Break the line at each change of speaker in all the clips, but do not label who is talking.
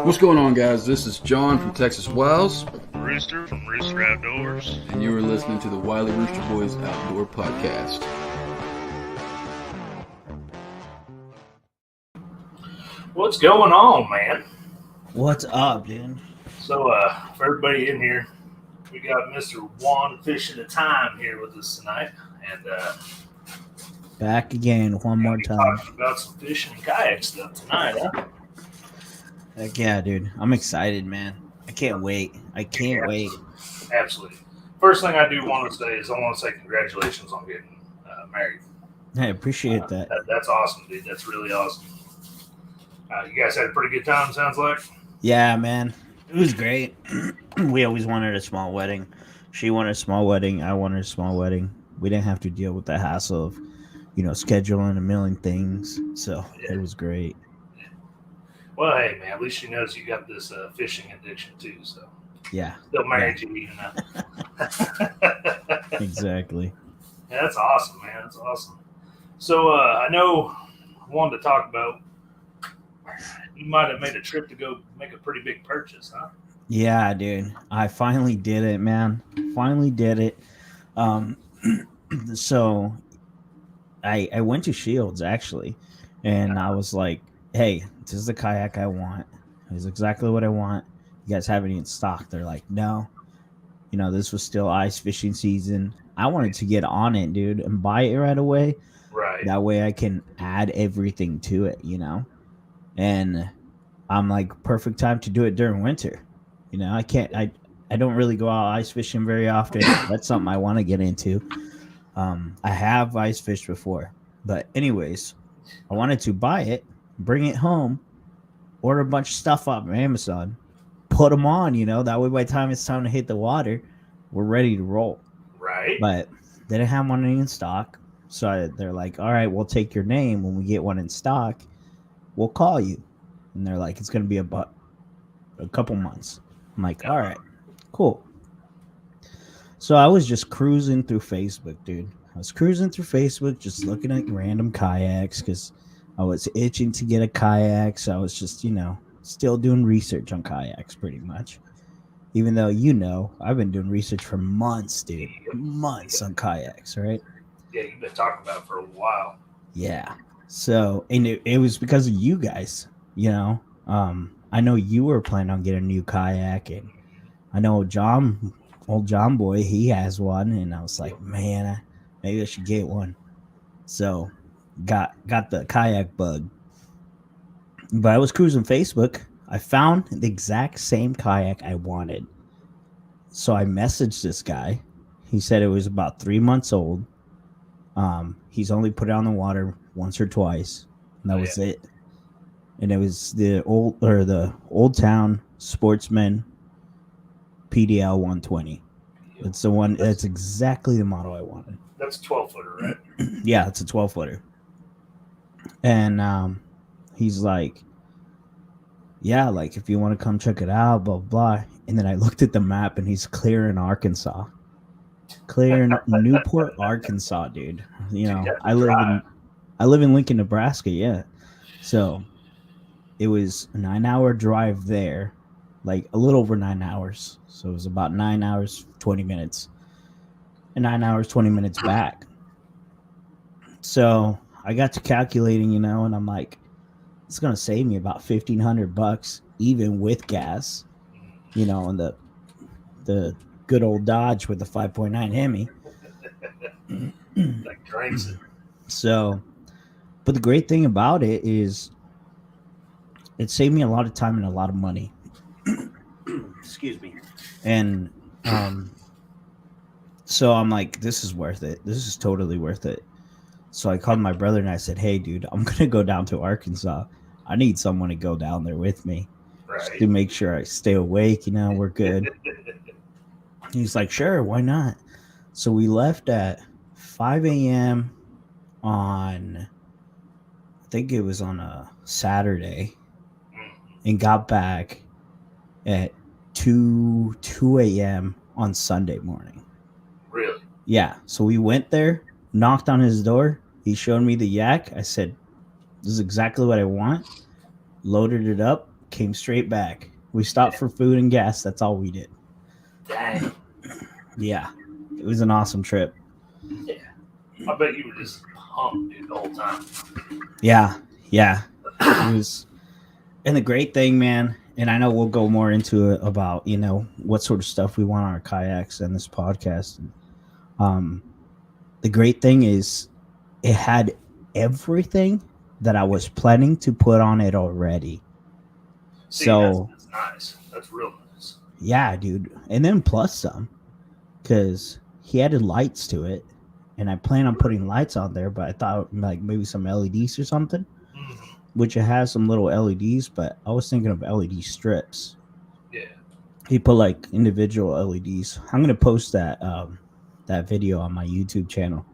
What's going on, guys? This is John from Texas Wiles,
Rooster from Rooster Outdoors,
and you are listening to the Wiley Rooster Boys Outdoor Podcast.
What's going on, man?
What's up, dude?
So, for everybody in here, we got Mr. Juan Fish at a Time here with us tonight, and
Back again, one more time.
talking about some fishing and kayak stuff tonight, huh?
Heck yeah, dude. I'm excited, man. I can't wait. I can't wait.
Absolutely. First thing I do want to say is I want to say congratulations on getting married.
I appreciate that.
That's awesome, dude. That's really awesome. You guys had a pretty good time, sounds like.
Yeah, man. It was great. We always wanted a small wedding. She wanted a small wedding. I wanted a small wedding. We didn't have to deal with the hassle of, scheduling a million things. So It was great.
Well, hey, man, at least she knows you got this fishing addiction, too, so.
Yeah.
Still married you, even though.
Exactly.
Yeah, that's awesome, man. That's awesome. So I know I wanted to talk about you might have made a trip to go make a pretty big purchase, huh?
Yeah, dude. I finally did it, man. Finally did it. So I went to Shields, actually, and I was like, hey, this is the kayak I want. It's exactly what I want. You guys have any in stock? They're like, no. This was still ice fishing season. I wanted to get on it, dude, and buy it right away.
Right.
That way I can add everything to it, And I'm like, perfect time to do it during winter. I don't really go out ice fishing very often. That's something I want to get into. I have ice fished before. But anyways, I wanted to buy it, bring it home, order a bunch of stuff off of Amazon, put them on, that way by the time it's time to hit the water, we're ready to roll.
Right.
But they didn't have one in stock. So they're like, all right, we'll take your name. When we get one in stock, we'll call you. And they're like, it's going to be about a couple months. I'm like, all right, cool. So I was just cruising through Facebook, dude. I was cruising through Facebook, just looking at random kayaks because I was itching to get a kayak. So I was just, still doing research on kayaks pretty much. Even though, I've been doing research for months, dude. Months on kayaks, right?
Yeah, you've been talking about it for a while.
Yeah. So, and it was because of you guys, I know you were planning on getting a new kayak, and I know old John boy, he has one, and I was like, man, maybe I should get one. So, got the kayak bug. But I was cruising Facebook. I found the exact same kayak I wanted. So I messaged this guy. He said it was about 3 months old. He's only put it on the water once or twice, and that was it. And it was the Old Town Sportsman PDL 120. It's the one. That's exactly the model I wanted.
That's a 12-footer, right?
Yeah, it's a 12-footer. And he's like, yeah, like if you want to come check it out, blah blah. And then I looked at the map, and he's clear in Arkansas. Clear in Newport, Arkansas, dude. I live in Lincoln, Nebraska. Yeah, so it was a 9-hour drive there, like a little over 9 hours. So it was about 9 hours 20 minutes, and 9 hours 20 minutes back. So I got to calculating, and I'm like, it's gonna save me about $1,500 even with gas, and the good old Dodge with the 5.9 Hemi.
Like drains it.
So, but the great thing about it is it saved me a lot of time and a lot of money. Excuse me. And so I'm like, this is worth it. This is totally worth it. So I called my brother and I said, hey, dude, I'm going to go down to Arkansas. I need someone to go down there with me.
Right.
To make sure I stay awake, we're good. He's like, sure, why not? So we left at 5 a.m. on, I think it was on a Saturday, and got back at 2 a.m. on Sunday morning.
Really?
Yeah. So we went there, knocked on his door. He showed me the yak. I said, this is exactly what I want. Loaded it up, came straight back. We stopped for food and gas. That's all we did.
Dang.
Yeah, it was an awesome trip.
Yeah. I bet you were just pumped, dude, the whole time.
Yeah. It was, and the great thing, man, and I know we'll go more into it about, you know, what sort of stuff we want on our kayaks and this podcast. The great thing is it had everything that I was planning to put on it already.
See,
so
that's nice. That's real nice.
Yeah, dude. And then plus some, because he added lights to it. And I plan on putting lights on there, but I thought like maybe some LEDs or something, which it has some little LEDs, but I was thinking of LED strips.
Yeah.
He put like individual LEDs. I'm gonna post that that video on my YouTube channel.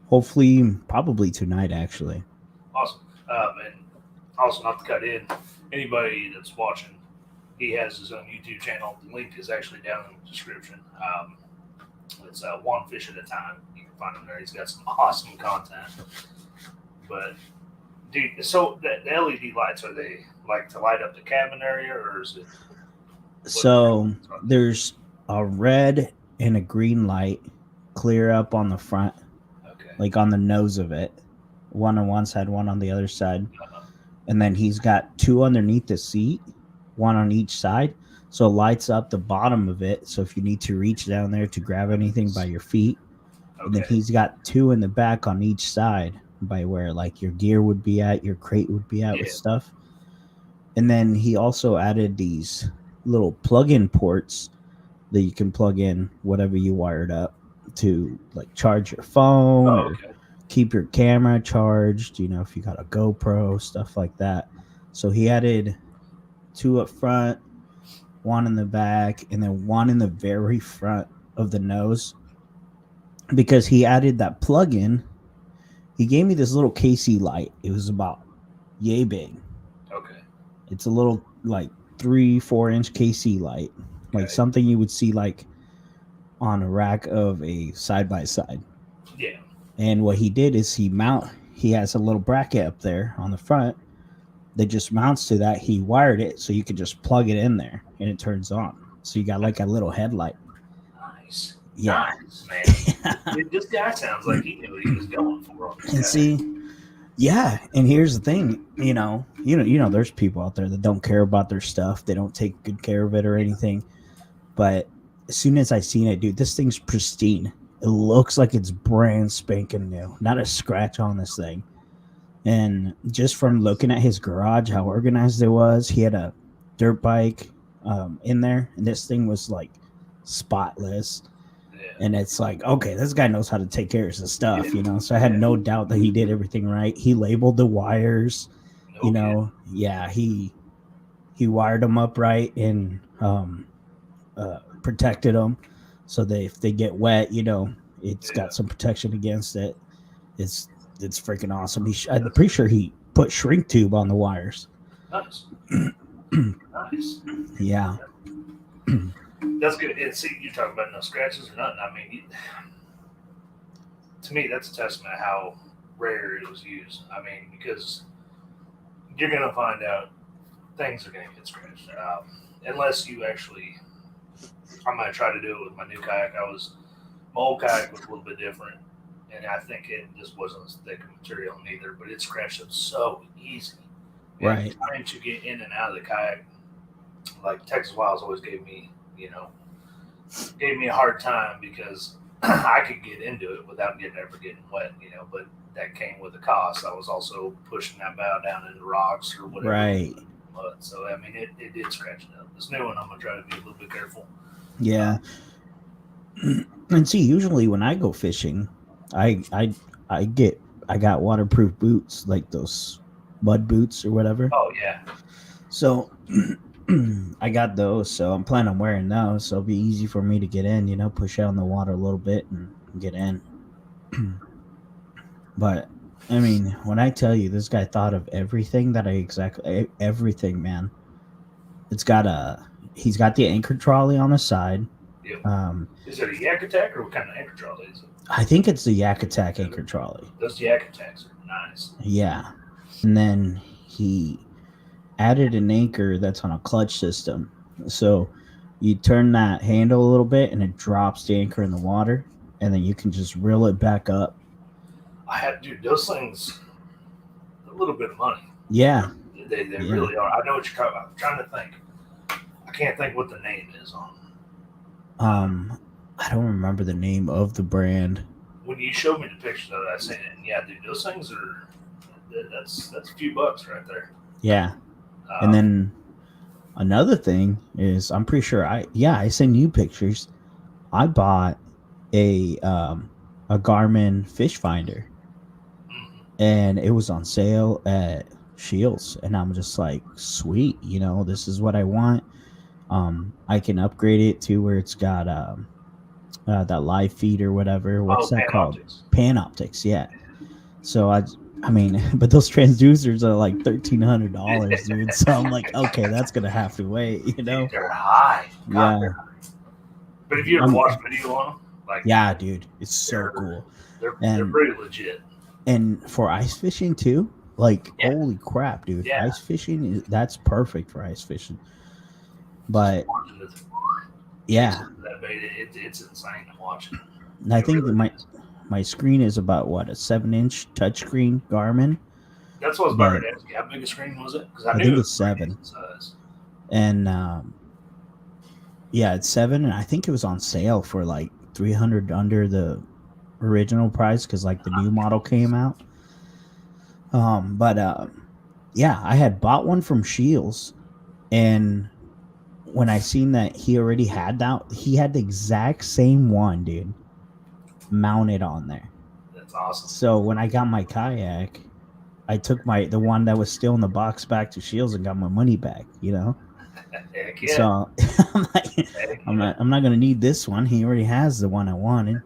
Hopefully, probably tonight, actually.
Awesome. And also, not to cut in, anybody that's watching, he has his own YouTube channel. The link is actually down in the description. It's one fish at a time. You can find him there. He's got some awesome content. But, dude, so the LED lights, are they like to light up the cabin area, or is it?
So there's a red and a green light clear up on the front, like on the nose of it. One on one side, one on the other side. And then he's got two underneath the seat, one on each side. So it lights up the bottom of it. So if you need to reach down there to grab anything by your feet. And then he's got two in the back on each side by where like your gear would be at, your crate would be at with stuff. And then he also added these little plug-in ports that you can plug in whatever you wired up to like charge your phone or keep your camera charged, you know, if you got a GoPro, stuff like that. So he added two up front, one in the back, and then one in the very front of the nose. Because he added that plug-in, he gave me this little KC light. It was about yay big. Okay. It's a little like 3-4 inch KC light. Like something you would see like on a rack of a side-by-side. Yeah. And what he did is he has a little bracket up there on the front that just mounts to that. He wired it so you could just plug it in there and it turns on. So you got like a little headlight. Nice. Yeah. Nice, man.
This guy sounds like he knew what he was going for.
And see, yeah, and here's the thing, you know, there's people out there that don't care about their stuff. They don't take good care of it or anything. But as soon as I seen it, dude, this thing's pristine. It looks like it's brand spanking new. Not a scratch on this thing. And just from looking at his garage, how organized it was, he had a dirt bike in there, and this thing was like spotless. Yeah. And it's like, okay, this guy knows how to take care of his stuff, you know. So I had no doubt that he did everything right. He labeled the wires, you know. Yeah, he wired them up right and protected them so that if they get wet, you know, it's got some protection against it. It's freaking awesome. I'm pretty sure he put shrink tube on the wires.
Nice. Nice.
Yeah.
That's good. And see, you're talking about no scratches or nothing. I mean, to me, that's a testament to how rare it was used. I mean, because you're going to find out things are going to get scratched. Unless you actually, I'm going to try to do it with my new kayak. My old kayak was a little bit different. And I think it just wasn't as thick of material either, but it scratched up so easy.
Right.
And trying to get in and out of the kayak, like Texas Wiles always gave me a hard time because I could get into it without ever getting wet, you know, but that came with a cost. I was also pushing that bow down into rocks or whatever.
Right.
But, so, I mean, it did scratch it up. This new one, I'm going to try to be a little bit careful.
Yeah. And see, usually when I go fishing, I got waterproof boots, like those mud boots or whatever.
Oh, yeah.
So I got those, so I'm planning on wearing those, so it'll be easy for me to get in, you know, push out in the water a little bit and get in. But, I mean, when I tell you this guy thought of everything everything, man. He's got the anchor trolley on the side.
Yep. Is it a Yak Attack or what kind of anchor trolley is it?
I think it's the Yak Attack anchor trolley.
Those Yak Attacks are nice.
Yeah. And then he added an anchor that's on a clutch system. So you turn that handle a little bit and it drops the anchor in the water, and then you can just reel it back up.
Dude, those things, a little bit of money.
Yeah.
They really are. I know what you're talking about. I'm trying to think. I can't think what the name is on them.
I don't remember the name of the brand.
When you showed me the pictures of it, I seen it, and yeah, dude, those things are, that's a few bucks right there.
Yeah. And then another thing is, I'm pretty sure I send you pictures. I bought a Garmin fish finder, and it was on sale at Shields, and I'm just like, sweet, this is what I want. I can upgrade it to where it's got that live feed or whatever. What's that called? Panoptics, yeah. So I mean, but those transducers are like $1,300, dude. So I'm like, okay, that's gonna have to wait,
They're high. God,
Yeah.
But if you ever watch video on them, like,
yeah, dude, it's so cool.
They're pretty legit.
And for ice fishing too, like, holy crap, dude! Yeah. Ice fishing that's perfect for ice fishing. But yeah,
it's insane to watch it.
And I think really my screen is about what, a 7-inch touchscreen Garmin.
That's what I was about to ask you. How big a screen was it? Because
I think it's 7. And yeah, it's 7, and I think it was on sale for like $300 under the original price because like the new model came out. Yeah, I had bought one from Shields, and when I seen that he already had that, he had the exact same one, dude, mounted on there.
That's awesome.
So when I got my kayak, I took the one that was still in the box back to Shields and got my money back,
Heck yeah.
So I'm not gonna need this one. He already has the one I wanted.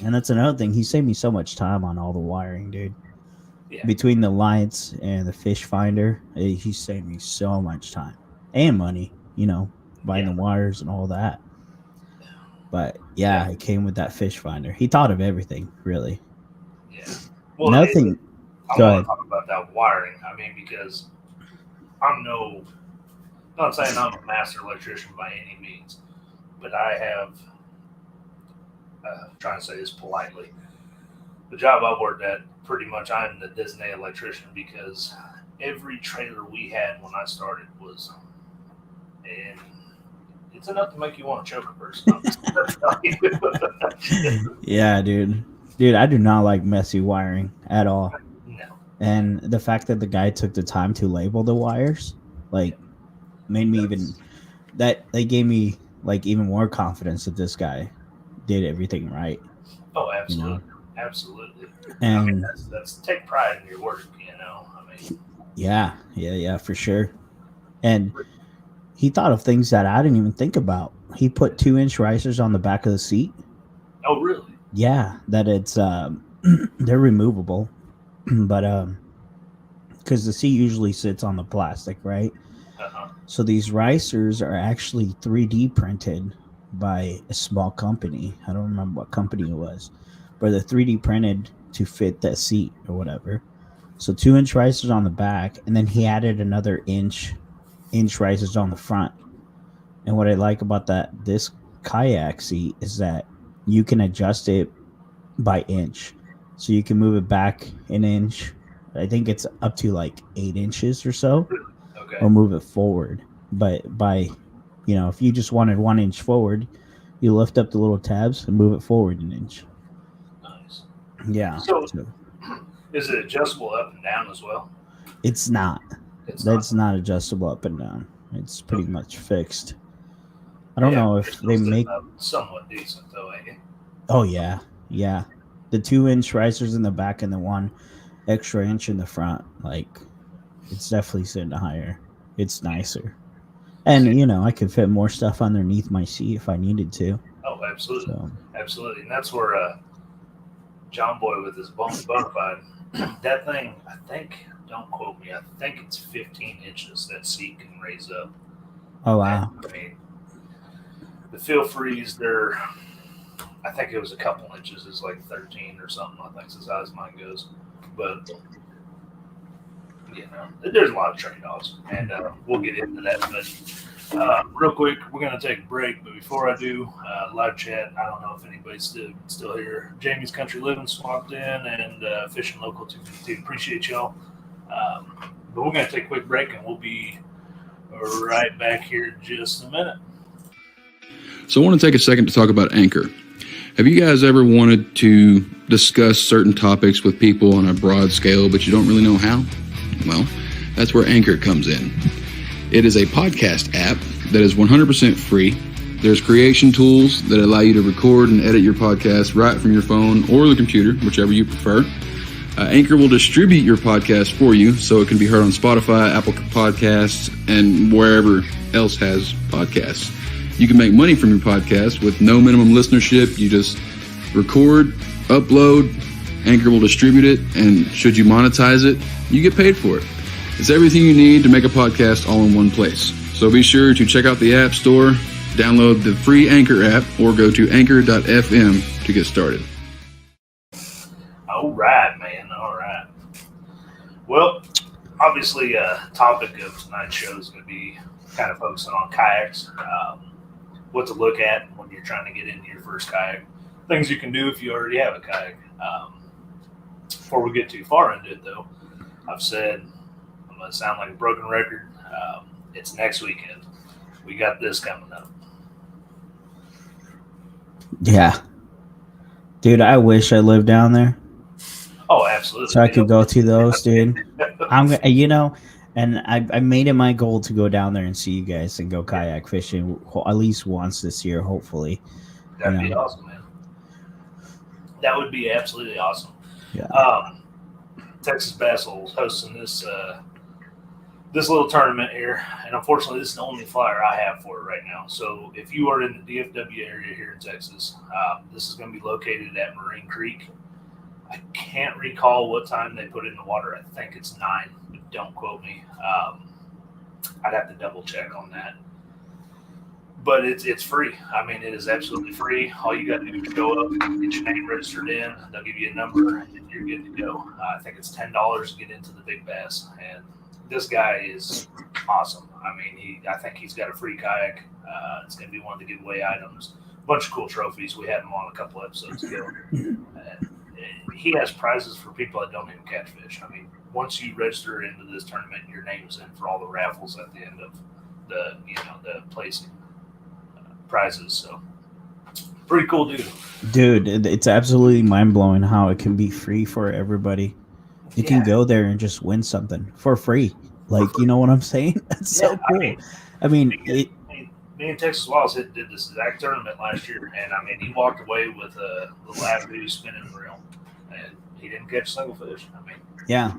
And that's another thing. He saved me so much time on all the wiring, dude. Yeah. Between the lights and the fish finder, he saved me so much time and money, buying the wires and all that. But yeah, it came with that fish finder. He thought of everything, really.
Yeah. Well,
nothing.
I want to talk about that wiring. I mean, because I'm not saying I'm a master electrician by any means, but I have, trying to say this politely, the job I worked at, pretty much I'm the designated electrician because every trailer we had when I started was, and it's enough to make you want to choke a person.
Yeah, dude. Dude, I do not like messy wiring at all.
No.
And the fact that the guy took the time to label the wires, like, made me they gave me like even more confidence that this guy did everything right.
Oh, absolutely. Absolutely.
And
I mean, that's take pride in your work, I mean,
yeah, for sure. And he thought of things that I didn't even think about. He put 2-inch risers on the back of the seat.
Oh, really?
Yeah, that it's they're removable, but because the seat usually sits on the plastic, right?
Uh-huh.
So these risers are actually 3D printed by a small company. I don't remember what company it was, but they're 3D printed to fit that seat or whatever. So 2-inch risers on the back, and then he added another inch risers on the front. And what I like about this kayak seat is that you can adjust it by inch. So you can move it back an inch. I think it's up to like 8 inches or so.
Okay.
Or move it forward. But by, if you just wanted 1 inch forward, you lift up the little tabs and move it forward an inch.
Nice.
Yeah.
So is it adjustable up and down as well?
It's not. That's not adjustable up and down. It's pretty much fixed. I don't know if they make
somewhat decent though, ain't it?
Oh yeah. The 2-inch risers in the back and the 1 extra inch in the front, like, it's definitely sitting higher. It's nicer. And I could fit more stuff underneath my seat if I needed to.
Oh, absolutely. Absolutely. And that's where John Boy with his Bonafide, that thing, I think, don't quote me, I think it's 15 inches that seat can raise up.
Oh, wow.
And, I mean, the feel frees, I think it was a couple inches, it's like 13 or something, I think, as high as mine goes. But there's a lot of trade-offs, and we'll get into that. But real quick, we're going to take a break. But before I do, live chat, I don't know if anybody's still here. Jamie's Country Living swapped in, and Fishing Local 252. Appreciate y'all. But we're going to take a quick break, and we'll be right back here in just a minute.
So I want to take a second to talk about Anchor. Have you guys ever wanted to discuss certain topics with people on a broad scale, but you don't really know how? Well, that's where Anchor comes in. It is a podcast app that is 100% free. There's creation tools that allow you to record and edit your podcast right from your phone or the computer, whichever you prefer. Anchor will distribute your podcast for you so it can be heard on Spotify, Apple Podcasts, and wherever else has podcasts. You can make money from your podcast with no minimum listenership. You just record, upload, Anchor will distribute it, and should you monetize it, you get paid for it. It's everything you need to make a podcast all in one place. So be sure to check out the App Store, download the free Anchor app, or go to anchor.fm to get started.
All right, man. All right. Well, obviously, topic of tonight's show is going to be kind of focusing on kayaks. What to look at when you're trying to get into your first kayak. Things you can do if you already have a kayak. Before we get too far into it, though, I've said I'm going to sound like a broken record. It's next weekend. We got this coming up.
Yeah. Dude, I wish I lived down there.
Oh, absolutely.
So I could go to those, dude. And I made it my goal to go down there and see you guys and go kayak fishing at least once this year, hopefully.
That'd be awesome, man. That would be absolutely awesome.
Yeah.
Texas Bass Holes hosting this little tournament here, and unfortunately, this is the only flyer I have for it right now. So if you are in the DFW area here in Texas, this is going to be located at Marine Creek. I can't recall what time they put it in the water. I think it's 9. But don't quote me. I'd have to double check on that. But it's free. I mean, it is absolutely free. All you got to do is show up, get your name registered in. They'll give you a number, and you're good to go. I think it's $10 to get into the big bass. And this guy is awesome. I mean, I think he's got a free kayak. It's going to be one of the giveaway items. A bunch of cool trophies. We had him on a couple episodes ago. And he has prizes for people that don't even catch fish. I mean, once you register into this tournament, your name's in for all the raffles at the end of the placing prizes. So pretty cool, dude. It's
absolutely mind-blowing how it can be free for everybody. You can go there and just win something for free. Like, you know what I'm saying? That's so cool.
Me and Texas Wiles did this exact tournament last year, and I mean, he walked away with a little Avenue spinning reel, and he didn't catch a single fish. I mean,
yeah.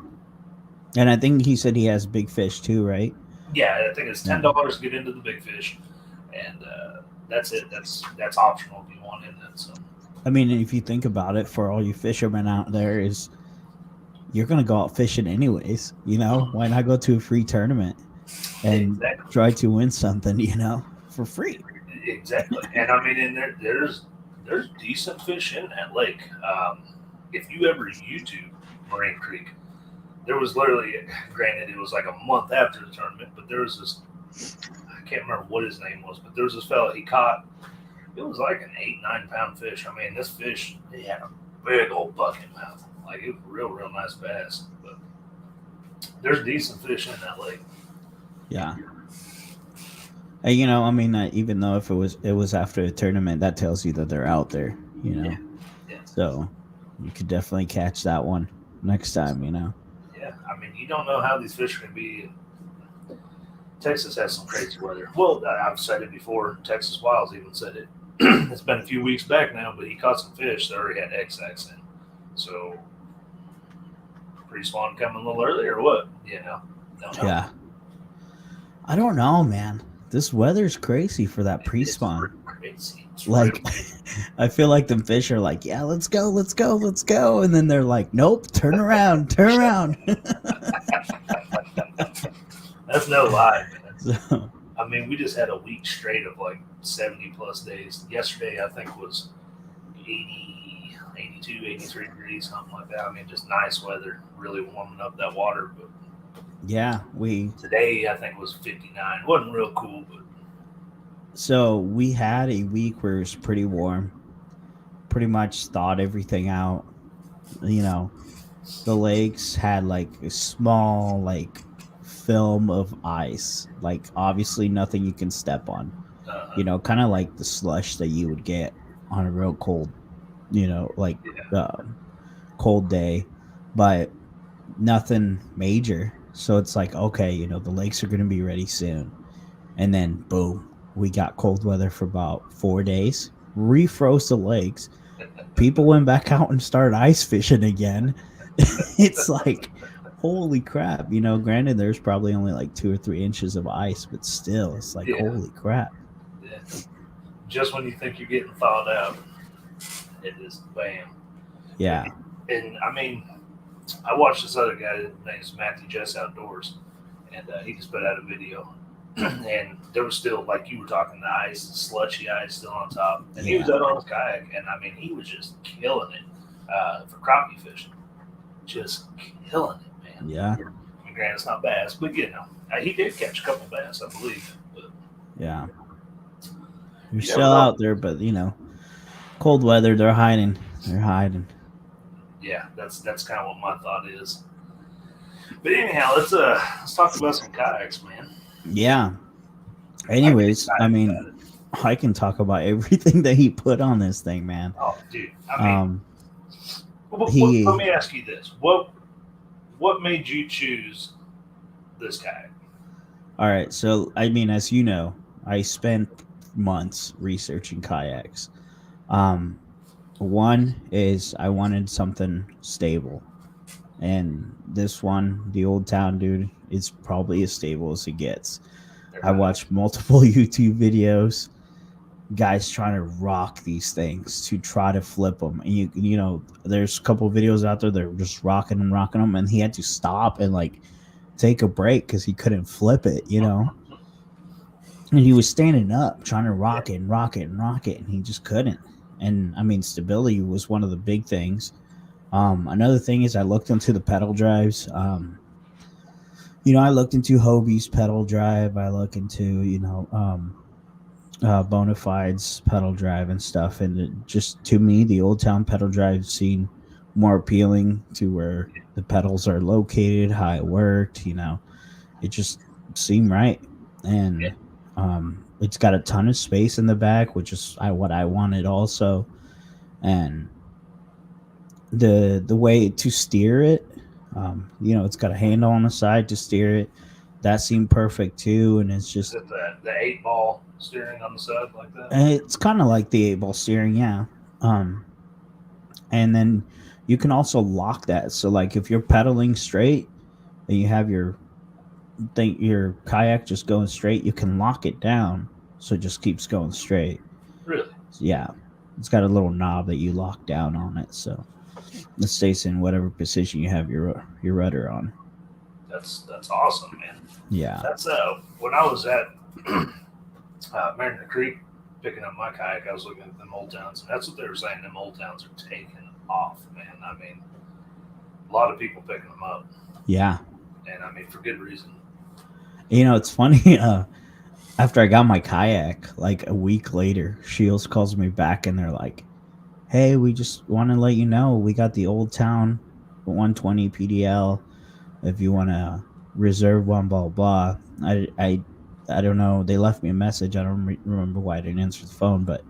And I think he said he has big fish too, right?
Yeah, I think it's $10 to get into the big fish, and that's it. That's optional if you want in that. So,
I mean, if you think about it, for all you fishermen out there, is you're gonna go out fishing anyways. You know, why not go to a free tournament and try to win something? For free.
Exactly. And I mean, there's decent fish in that lake. If you ever YouTube Marine Creek, there was literally, granted, it was like a month after the tournament, but there was this, I can't remember what his name was, but there was this fella he caught. It was like an 8-9 pound fish. I mean, this fish, he had a big old bucket mouth. Like, it was a real nice bass. But there's decent fish in that lake.
Yeah. Even though if it was after a tournament, that tells you that they're out there, Yeah. So you could definitely catch that one next time,
Yeah, I mean, you don't know how these fish are going to be. Texas has some crazy weather. Well, I've said it before. Texas Wiles even said it. It's been a few weeks back now, but he caught some fish that already had XX in. So, pre-spawn coming a little early or what? Don't know.
Yeah. I don't know, man. This weather's crazy for that pre-spawn.
Crazy.
I feel like the fish are like, yeah, let's go. And then they're like, nope, turn around.
That's no lie, man.
So,
I mean, we just had a week straight of like 70 plus days. Yesterday, I think, was 80, 82, 83 degrees, something like that. I mean, just nice weather, really warming up that water. But
Yeah,
Today, I think, was 59. Wasn't real cool, but
so we had a week where it was pretty warm. Pretty much thawed everything out. You know, the lakes had like a small like film of ice, like obviously nothing you can step on. Kind of like the slush that you would get on a real cold, like
yeah.
cold day, but nothing major. So it's like, okay, the lakes are going to be ready soon. And then boom, we got cold weather for about 4 days, refroze the lakes. People went back out and started ice fishing again. It's like, holy crap. Granted, there's probably only like 2 or 3 inches of ice, but still, it's like,
Yeah.
holy crap.
Yeah. Just when you think you're getting thawed out, it is bam.
Yeah.
And I mean, I watched this other guy named Matthew Jess Outdoors, and he just put out a video. And there was still, like you were talking, the ice, the slushy ice still on top. And he was out on his kayak, and I mean, he was just killing it for crappie fishing. Just killing it, man.
Yeah.
I mean, granted, it's not bass, but he did catch a couple bass, I believe. But,
yeah. You're still out there, but cold weather, they're hiding.
Yeah, that's kind of what my thought is. But anyhow, let's talk about some kayaks, man.
Yeah. Anyways, I mean, I can talk about everything that he put on this thing, man.
Oh, dude. I mean, let me ask you this: what made you choose this kayak?
All right, so I mean, as you know, I spent months researching kayaks. One is I wanted something stable, and this one, the Old Town dude, is probably as stable as it gets. I watched multiple YouTube videos, guys trying to rock these things to try to flip them, and there's a couple videos out there that are just rocking them, and he had to stop and like take a break because he couldn't flip it, and he was standing up trying to rock it, and he just couldn't. And I mean, stability was one of the big things. Another thing is I looked into the pedal drives. I looked into Hobie's pedal drive. I look into, Bonafide's pedal drive and stuff. And just to me, the Old Town pedal drive seemed more appealing to where the pedals are located, how it worked. It just seemed right. And it's got a ton of space in the back, which is what I wanted also. And the way to steer it, it's got a handle on the side to steer it. That seemed perfect too. And it's just
the 8-ball steering on the side like that.
It's kind of like the 8-ball steering, yeah. And then you can also lock that. So like if you're pedaling straight and you have your kayak just going straight, you can lock it down so it just keeps going straight.
Really?
Yeah. It's got a little knob that you lock down on it, so it stays in whatever position you have your rudder on.
That's awesome, man.
Yeah.
That's when I was at Mariner Creek picking up my kayak, I was looking at them Old Towns, and that's what they were saying. Them Old Towns are taking off, man. I mean, a lot of people picking them up.
Yeah.
And I mean, for good reason.
It's funny. After I got my kayak, like a week later, Shields calls me back and they're like, "Hey, we just want to let you know we got the Old Town 120 PDL. If you want to reserve one, blah blah." I don't know. They left me a message. I don't remember why I didn't answer the phone, but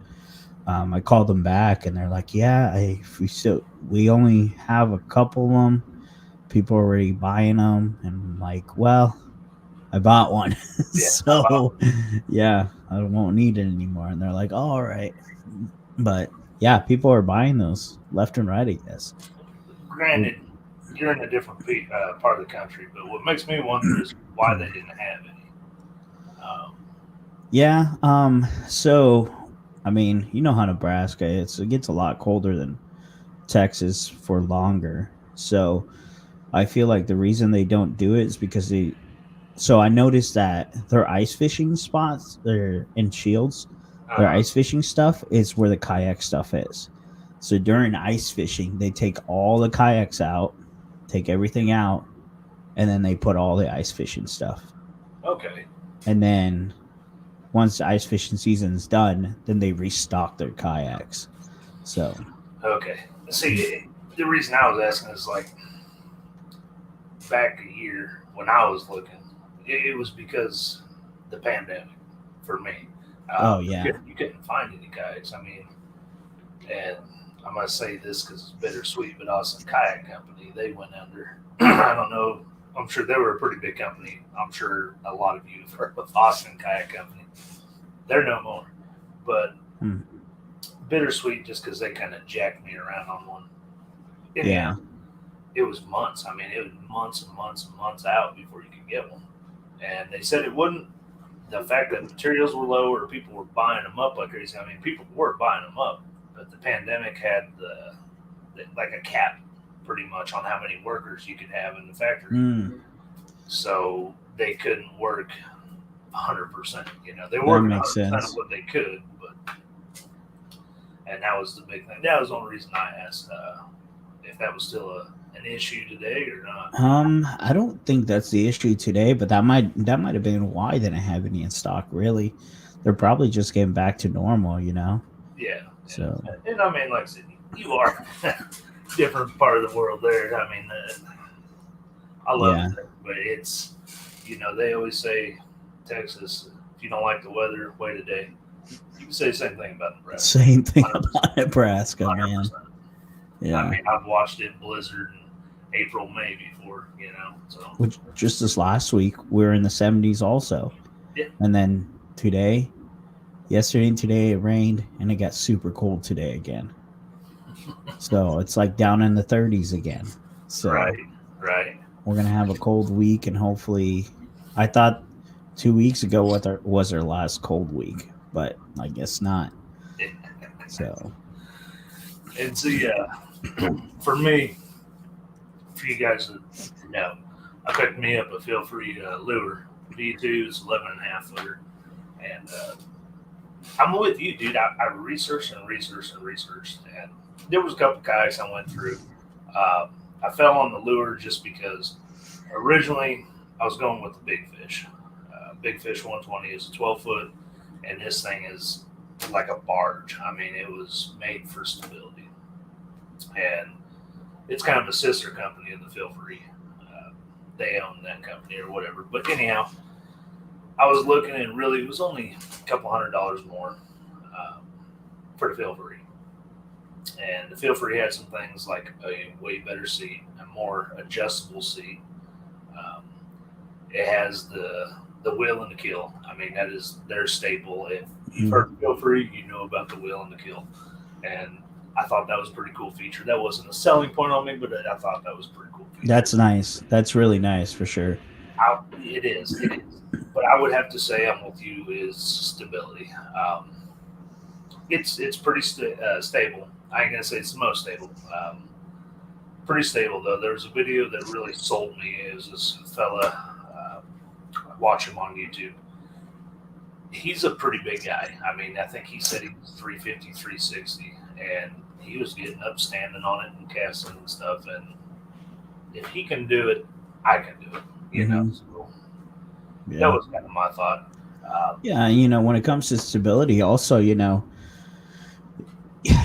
I called them back and they're like, "Yeah, we only have a couple of them. People are already buying them." And I'm like, "Well, I bought one."
Yeah,
So yeah, I won't need it anymore. And they're like, "Oh, all right." But yeah, people are buying those left and right, I guess.
Granted, you're in a different part of the country, but what makes me wonder is why they didn't have any.
Yeah. So, I mean, how Nebraska is. It gets a lot colder than Texas for longer. So I feel like the reason they don't do it is because so I noticed that their ice fishing spots, they're in Shields, their ice fishing stuff is where the kayak stuff is. So during ice fishing, they take all the kayaks out, take everything out, and then they put all the ice fishing stuff.
Okay.
And then once the ice fishing season's done, then they restock their kayaks. So
Okay. See, the reason I was asking is like back a year when I was looking, it was because the pandemic for me.
Oh, yeah.
You couldn't find any kayaks. I mean, and I must say this because it's bittersweet, but Austin Kayak Company, they went under. I don't know. I'm sure they were a pretty big company. I'm sure a lot of you have heard of Austin Kayak Company. They're no more. But bittersweet just because they kind of jacked me around on one.
Yeah.
It was months. I mean, it was months and months and months out before you could get one. And they said it wouldn't. The fact that materials were low or people were buying them up like crazy. I mean, people were buying them up, but the pandemic had like a cap pretty much on how many workers you could have in the factory. So they couldn't work 100%. You know, they worked 100% of what they could, and that was the big thing. That was the only reason I asked if that was still an issue today or not.
I don't think that's the issue today, but that might have been why they didn't have any in stock. Really, they're probably just getting back to normal, you know.
Yeah.
So,
and I mean, like I said, you are different part of the world there. I mean, I love it, but it's, you know, they always say Texas, if you don't like the weather, wait a day. You can say the same thing about Nebraska.
Same thing about Nebraska, 100%. Man. Yeah.
I mean, I've watched it blizzard in April, May before, you know. So
which just this last week we were in the 70s also.
Yeah.
And then yesterday and today it rained and it got super cold today again. So it's like down in the 30s again. So
right.
We're gonna have a cold week, and hopefully, I thought 2 weeks ago was our last cold week, but I guess not. So.
And so, for me, for you guys that know, I picked me up a feel-free lure. V2 is 11.5 footer. And I'm with you, dude. I researched and there was a couple guys I went through. I fell on the lure just because originally I was going with the big fish. Big Fish 120 is a 12-foot, and this thing is like a barge. I mean, it was made for stability. And it's kind of a sister company of the Feel Free. They own that company or whatever. But anyhow, I was looking, and really it was only a couple $100 more for the Feel Free. And the Feel Free had some things like a way better seat, a more adjustable seat. It has the wheel and the kill. I mean, that is their staple. If you've heard Feel Free, you know about the wheel and the kill. And I thought that was a pretty cool feature. That wasn't a selling point on me, but I thought that was a pretty cool feature.
That's nice. That's really nice for sure.
It is. But I would have to say I'm with you is stability. It's pretty stable. I ain't going to say it's the most stable. Pretty stable, though. There was a video that really sold me. It was this fella, watch him on YouTube. He's a pretty big guy. I mean, I think he said he was 350, 360, and he was getting up, standing on it and casting and stuff. And if he can do it, I can do it. You know, so that was kind of my thought.
You know, when it comes to stability, also, you know,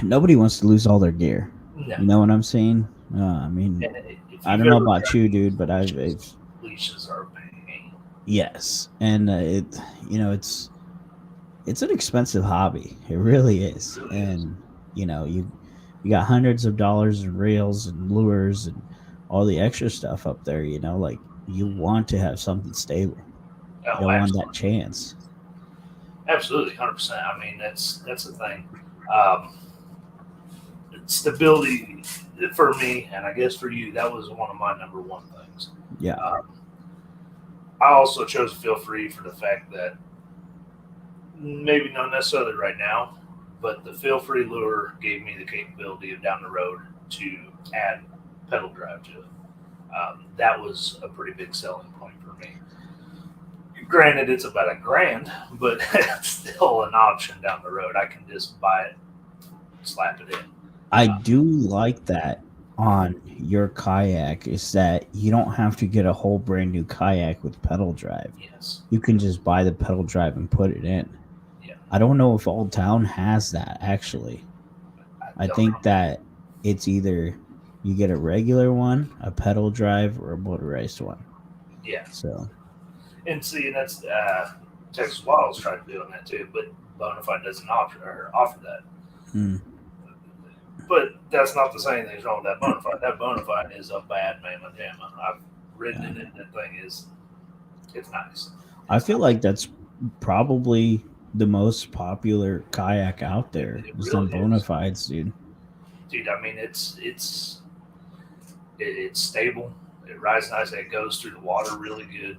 nobody wants to lose all their gear. No. You know what I'm saying? I mean, I don't know about you, dude, but
leashes are a pain.
Yes, and it's an expensive hobby. It really is. And you know, you got hundreds of dollars in reels and lures and all the extra stuff up there. You know, like you want to have something stable. You don't want that chance.
Absolutely, 100%. I mean, that's the thing. Stability for me, and I guess for you, that was one of my number one things.
Yeah.
I also chose Feel Free for the fact that maybe not necessarily right now, but the Feel Free lure gave me the capability of down the road to add pedal drive to it. That was a pretty big selling point for me. Granted, it's about $1,000, but it's still an option down the road. I can just buy it, slap it in.
I do like that on your kayak is that you don't have to get a whole brand new kayak with pedal drive.
Yes.
You can just buy the pedal drive and put it in.
Yeah.
I don't know if Old Town has that actually. I
don't
think
know.
that it's either you get a regular one, a pedal drive, or a motorized one.
Yeah.
So,
And see, and that's Texas Wiles tried doing that too, but Bonafide doesn't offer that.
hmm.
But that's not the same thing's wrong with that Bonafide. That Bonafide is a bad mamma jamma. I've ridden in it. That thing is, it's nice.
I feel like that's probably the most popular kayak out there.
It
Is them
really is.
Bonafides, dude.
Dude, I mean, it's stable. It rides nice. It goes through the water really good.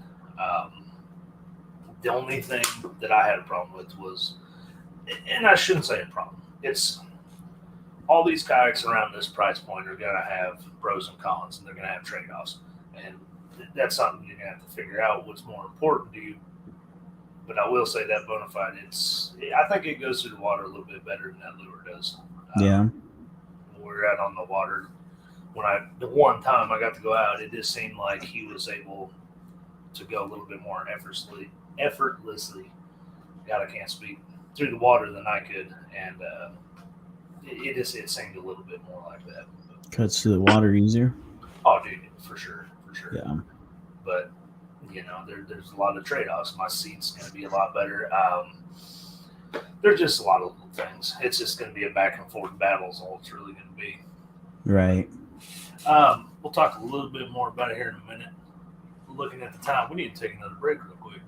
The only thing that I had a problem with was, and I shouldn't say a problem. It's all these kayaks around this price point are going to have pros and cons, and they're going to have trade-offs, and that's something you're going to have to figure out what's more important to you. But I will say that Bonafide, I think it goes through the water a little bit better than that lure does.
Yeah.
When we were out on the water, the one time I got to go out, it just seemed like he was able to go a little bit more effortlessly. God, I can't speak, through the water than I could, and it seemed a little bit more like that.
Cuts to the water easier.
Oh, dude, for sure.
Yeah.
But there's a lot of trade-offs. My seat's going to be a lot better. There's just a lot of little things. It's just going to be a back and forth battle is all it's really going to be.
Right.
We'll talk a little bit more about it here in a minute. Looking at the time, we need to take another break real quick.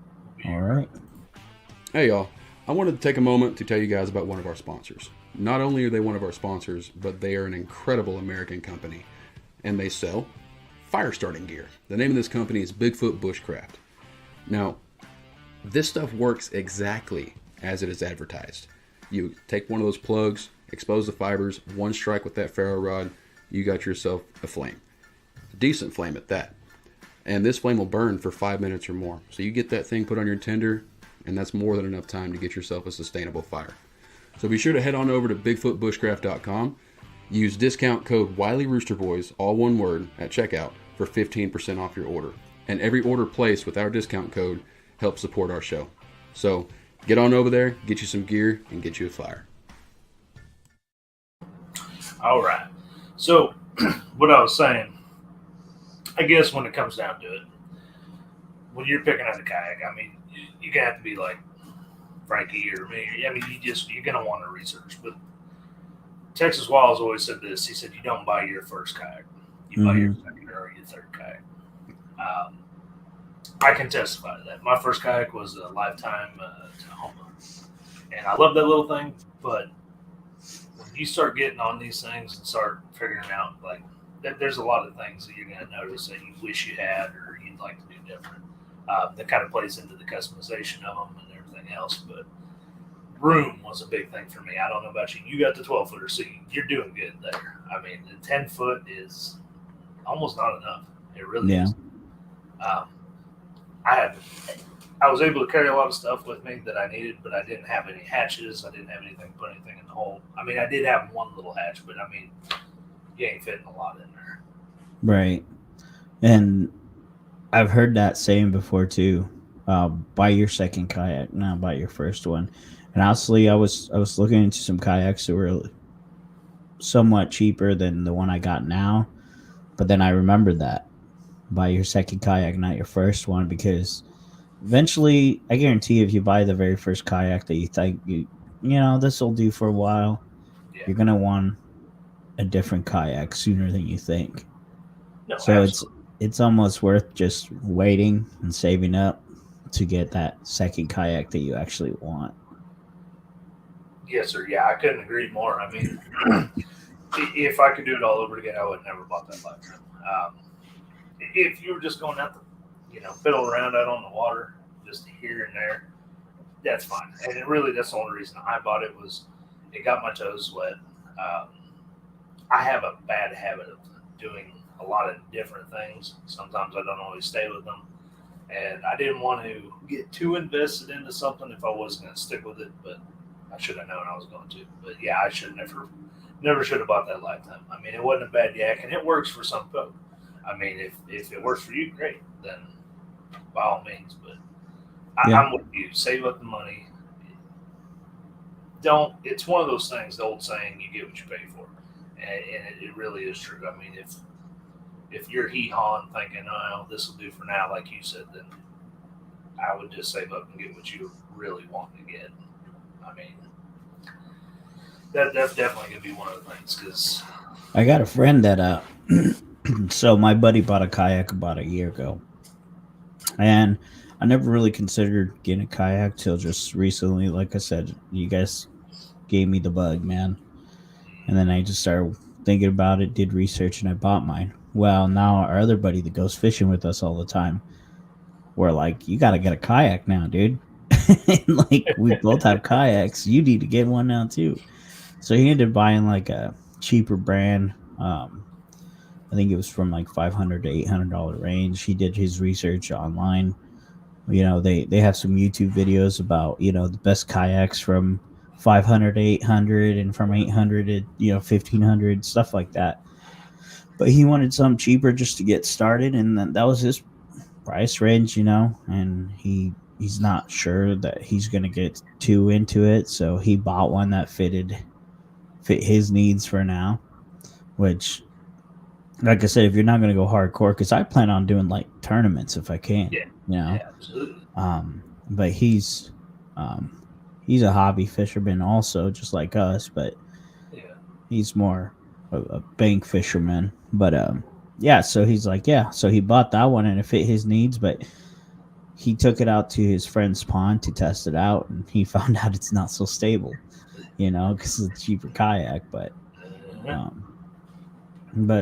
All right.
Hey, y'all. I wanted to take a moment to tell you guys about one of our sponsors. Not only are they one of our sponsors, but they are an incredible American company, and they sell fire starting gear. The name of this company is Foot Bushcraft. Now, this stuff works exactly as it is advertised. You take one of those plugs, expose the fibers, one strike with that ferro rod, you got yourself a flame. A decent flame at that. And this flame will burn for 5 minutes or more. So you get that thing put on your tinder, and that's more than enough time to get yourself a sustainable fire. So be sure to head on over to bigfootbushcraft.com. Use discount code WileyRoosterBoys, all one word, at checkout for 15% off your order. And every order placed with our discount code helps support our show. So get on over there, get you some gear, and get you a fire.
All right. So what I was saying, I guess when it comes down to it, when you're picking out a kayak, I mean, you're going to have to be like Franky or me. I mean, you're going to want to research. But Texas Wiles always said this. He said, you don't buy your first kayak. You buy your second or your third kayak. I can testify to that. My first kayak was a Lifetime Tahoma. And I love that little thing, but when you start getting on these things and start figuring out, like, there's a lot of things that you're going to notice that you wish you had or you'd like to do different. That kind of plays into the customization of them and everything else. But room was a big thing for me. I don't know about you. You got the 12-footer, so you're doing good there. I mean, the 10-foot is almost not enough. It really is. I was able to carry a lot of stuff with me that I needed, but I didn't have any hatches. I didn't have anything to put anything in the hole. I mean, I did have one little hatch, but I mean, you ain't fitting a lot in there.
Right. And I've heard that saying before too. Buy your second kayak, not buy your first one. And honestly, I was looking into some kayaks that were somewhat cheaper than the one I got now. But then I remembered that. Buy your second kayak, not your first one, because eventually, I guarantee if you buy the very first kayak that you think this will do for a while, you're gonna want a different kayak sooner than you think.
No,
so
absolutely.
it's almost worth just waiting and saving up to get that second kayak that you actually want.
Yes, sir. Yeah, I couldn't agree more. I mean, if I could do it all over again, I would never bought that Lifetime. If you were just going out to, fiddle around out on the water, just here and there, that's fine. And that's the only reason I bought it was it got my toes wet. I have a bad habit of doing a lot of different things. Sometimes I don't always stay with them. And I didn't want to get too invested into something if I wasn't going to stick with it, but I should have known I was going to. But yeah, I should never never should have bought that lifetime. I mean, it wasn't a bad yak, and it works for some folk. I mean, if it works for you, great. Then by all means. But I'm with you. Save up the money. Don't. It's one of those things. The old saying, "You get what you pay for," and it really is true. I mean, if you're hee-hawing thinking, "Oh, this will do for now," like you said, then I would just save up and get what you really want to get. I mean, that's definitely gonna be one of the things because
I got a friend that so my buddy bought a kayak about a year ago, and I never really considered getting a kayak till just recently. Like I said, you guys gave me the bug, man, and then I just started thinking about it, did research, and I bought mine. Well, now our other buddy that goes fishing with us all the time, we're like, you got to get a kayak now, dude. Like, we both have kayaks. You need to get one now, too. So he ended up buying, like, a cheaper brand. I think it was from, like, $500 to $800 range. He did his research online. You know, they have some YouTube videos about, you know, the best kayaks from 500 to 800 and from 800 to, you know, 1500, stuff like that. But he wanted something cheaper just to get started, and that was his price range, you know, and he's not sure that he's going to get too into it, so he bought one that fit his needs for now, which, like I said, if you're not going to go hardcore, because I plan on doing, like, tournaments if I can, you know.
Yeah, absolutely.
But he's a hobby fisherman also, just like us, but he's more a bank fisherman. But yeah, so he's like, yeah, so he bought that one and it fit his needs, but he took it out to his friend's pond to test it out, and he found out it's not so stable, you know, because it's a cheaper kayak. But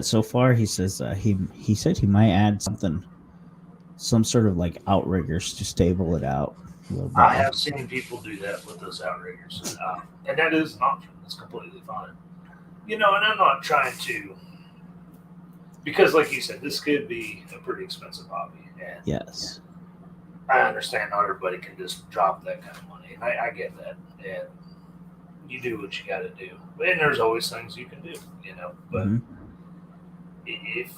so far he says he said he might add some sort of like outriggers to stable it out a little bit.
I have seen people do that with those outriggers, and that is an option. It's completely fine. You know, and I'm not trying to, because like you said, this could be a pretty expensive hobby. And
yes.
I understand not everybody can just drop that kind of money, and I get that. And you do what you got to do. And there's always things you can do, you know. But if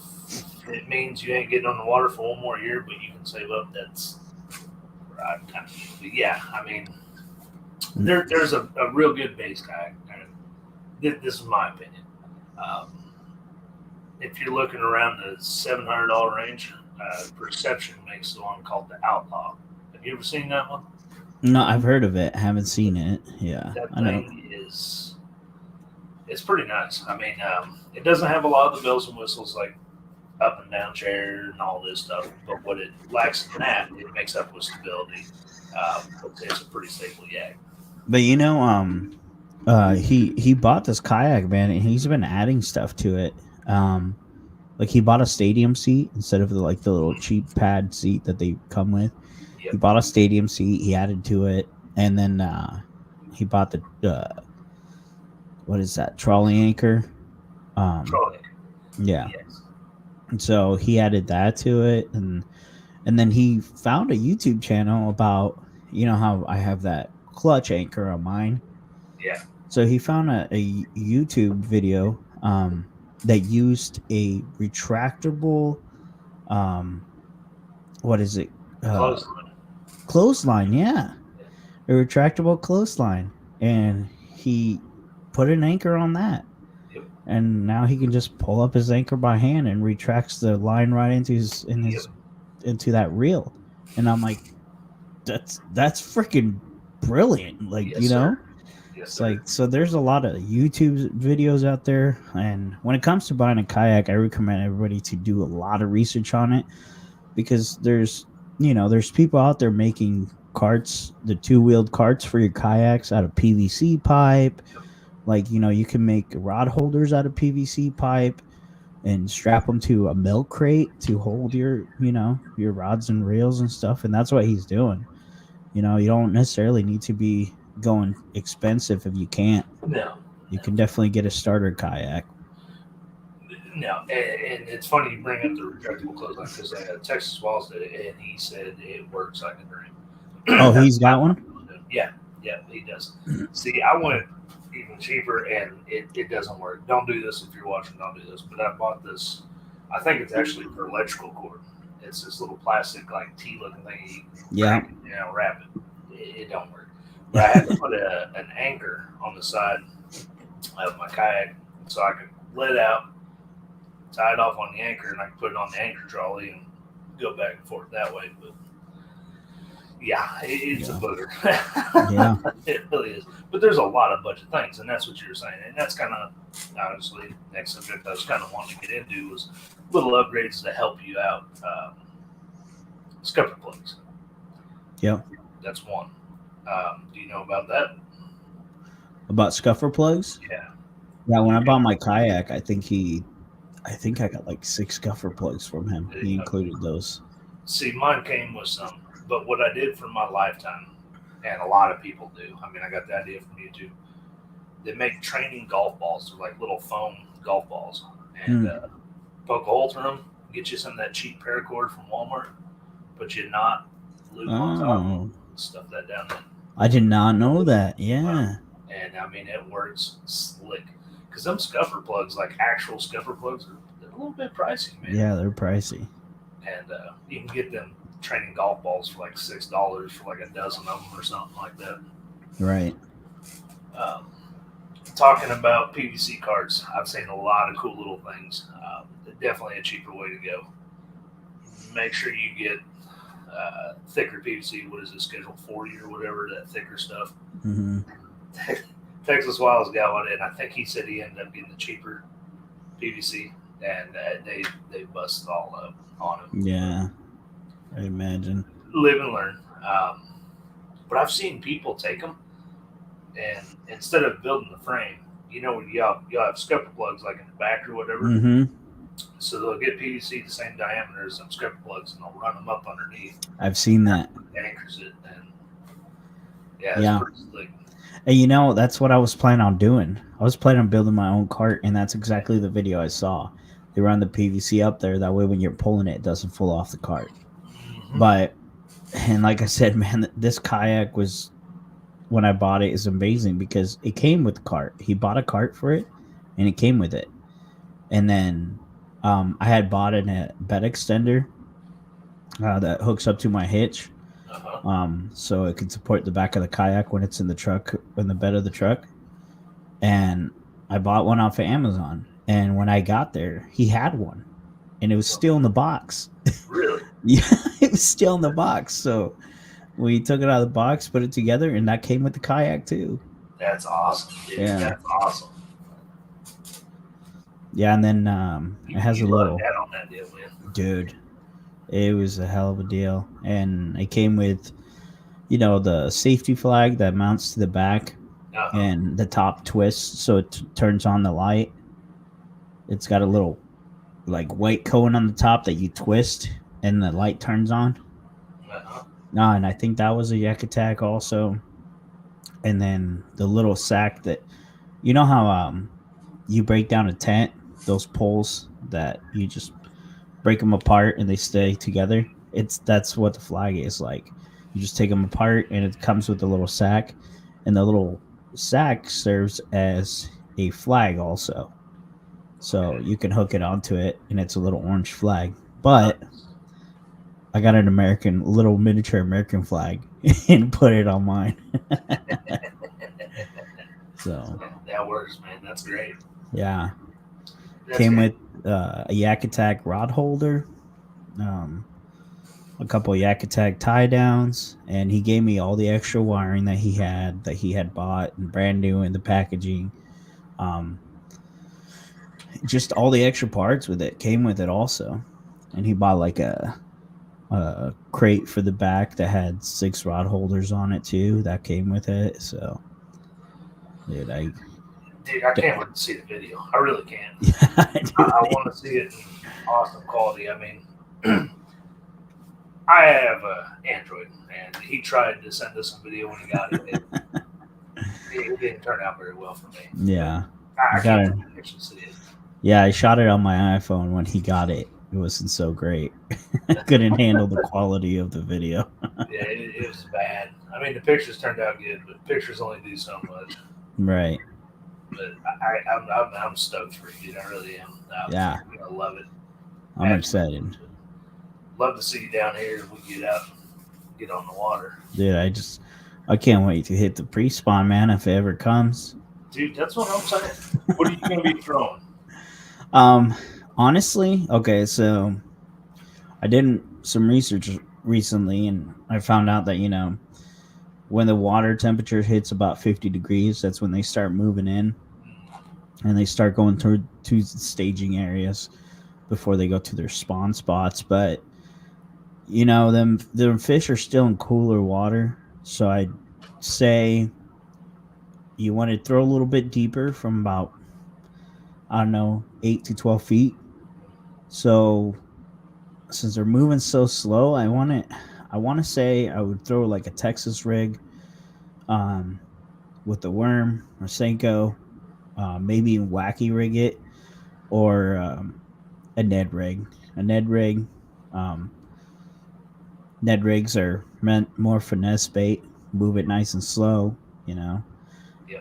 it means you ain't getting on the water for one more year, but you can save up, that's where I kind of, yeah, I mean, there's a real good base kayak. This is my opinion. If you're looking around the $700 range, Perception makes the one called the Outlaw. Have you ever seen that one?
No, I've heard of it. Haven't seen it. Yeah,
that
I know.
Thing it's pretty nice. I mean, it doesn't have a lot of the bells and whistles like up and down chair and all this stuff, but what it lacks in that, it makes up with stability. It's a pretty stable yak.
But you know, he bought this kayak, man, and he's been adding stuff to it. Like he bought a stadium seat instead of the little cheap pad seat that they come with. Yep. He bought a stadium seat. He added to it, and then he bought the what is that, trolley anchor?
Trolley.
Yeah.
Yes.
And so he added that to it, and then he found a YouTube channel about, you know how I have that clutch anchor on mine.
Yeah.
So he found a YouTube video that used a retractable, what is it? Clothesline, yeah. A retractable clothesline. And he put an anchor on that.
Yep.
And now he can just pull up his anchor by hand and retracts the line right into into that reel. And I'm like, that's freaking brilliant. Like,
yes,
you know?
Sir. Yes,
it's like, so there's a lot of YouTube videos out there, and when it comes to buying a kayak, I recommend everybody to do a lot of research on it, because there's people out there making carts, the two-wheeled carts for your kayaks out of PVC pipe. Like, you know, you can make rod holders out of PVC pipe and strap them to a milk crate to hold your rods and reels and stuff, and that's what he's doing. You know, you don't necessarily need to be going expensive if you can't.
No.
You can definitely get a starter kayak.
No, and it's funny you bring up the retractable clothesline, because Texas Wiles did it, and he said it works like a dream.
Oh, he's got one?
Yeah, he does. See, even cheaper, and it doesn't work. Don't do this if you're watching. Don't do this. But I bought this. I think it's actually for electrical cord. It's this little plastic like T-looking thing.
Yeah.
Wrap it. It don't work. But I had to put an anchor on the side of my kayak so I could let it out, tie it off on the anchor, and I could put it on the anchor trolley and go back and forth that way. But yeah, it's a booger.
Yeah.
It really is. But there's a lot of budget things, and that's what you were saying. And that's kind of, honestly, next subject I was kind of wanting to get into was little upgrades to help you out. Scupper plugs.
Yeah.
That's one. Do you know about that?
About scuffer plugs?
Yeah.
Yeah, when I bought my kayak, I think I got like 6 scuffer plugs from him. He included those.
See, mine came with some, but what I did for my lifetime, and a lot of people do, I mean, I got the idea from YouTube, they make training golf balls. They're like little foam golf balls. And poke a hole through them, get you some of that cheap paracord from Walmart, put you a knot, loop on top, stuff that down there.
I did not know that. Yeah.
And I mean, it works slick. Because them scuffer plugs, like actual scuffer plugs, they're a little bit pricey, man.
Yeah, they're pricey.
And you can get them training golf balls for like $6 for like a dozen of them or something like that.
Right.
Talking about PVC cards, I've seen a lot of cool little things. Definitely a cheaper way to go. Make sure you get thicker PVC. What is it, Schedule 40 or whatever, that thicker stuff.
Mm-hmm.
Texas Wiles got one, and I think he said he ended up getting the cheaper PVC, and they busted all up on him.
Yeah, I imagine.
Live and learn. But I've seen people take them, and instead of building the frame, you'll have scupper plugs like in the back or whatever.
Mm-hmm.
So they'll get PVC the same diameter as some scupper plugs, and they'll run them up underneath.
I've seen that.
Anchors it, and it's pretty slick.
And that's what I was planning on doing. I was planning on building my own cart, and that's exactly the video I saw. They run the PVC up there. That way when you're pulling it, it doesn't fall off the cart. Mm-hmm. And like I said, man, this kayak was, when I bought it, is amazing because it came with the cart. He bought a cart for it, and it came with it. And then I had bought a bed extender that hooks up to my hitch. So it can support the back of the kayak when it's in the truck, in the bed of the truck. And I bought one off of Amazon. And when I got there, he had one, and it was still in the box.
Really?
Yeah, it was still in the box. So we took it out of the box, put it together, and that came with the kayak too.
That's awesome, dude.
Yeah.
That's awesome.
Yeah, and then it has a little.
On that deal, man.
Dude, it was a hell of a deal, and it came with, the safety flag that mounts to the back, and the top twists so it turns on the light. It's got a little, like, white cone on the top that you twist, and the light turns on. And I think that was a Yak Attack also. And then the little sack that, how you break down a tent, those poles that you just break them apart and they stay together. That's what the flag is like. You just take them apart, and it comes with a little sack, and the little sack serves as a flag also. So you can hook it onto it, and it's a little orange flag. But I got an little miniature American flag and put it on mine. So
that works, man. That's great.
Yeah. Came with a Yak Attack rod holder, a couple of Yak Attack tie downs, and he gave me all the extra wiring that he had bought and brand new in the packaging. Just all the extra parts with it came with it also. And he bought like a crate for the back that had 6 rod holders on it too. That came with it. So, dude, I
can't wait to see the video. I really can.
Yeah,
I want to see it in awesome quality. I mean, I have an Android, and he tried to send us some video when he got it. It didn't turn out very well for me.
Yeah.
I can't actually see it.
Yeah, I shot it on my iPhone when he got it. It wasn't so great. I couldn't handle the quality of the video.
Yeah, it was bad. I mean, the pictures turned out good, but pictures only do so much.
Right.
But I'm stoked for you, dude. I really am.
Yeah.
You're gonna love it.
I'm
Absolutely.
excited.
Love to see you down here if we get out, get on the water.
Dude, I can't wait to hit the pre-spawn, man, if it ever comes.
Dude, that's what I'm saying. What are you gonna be throwing?
Honestly, okay, so I did some research recently and I found out that, when the water temperature hits about 50 degrees, that's when they start moving in and they start going to staging areas before they go to their spawn spots. But them fish are still in cooler water, so I'd say you want to throw a little bit deeper from about, I don't know, 8 to 12 feet. So since they're moving so slow, I want to say I would throw like a Texas rig, with the worm or Senko, maybe wacky rig it, or a Ned rig. A Ned rig. Ned rigs are meant more finesse bait, move it nice and slow,
Yeah.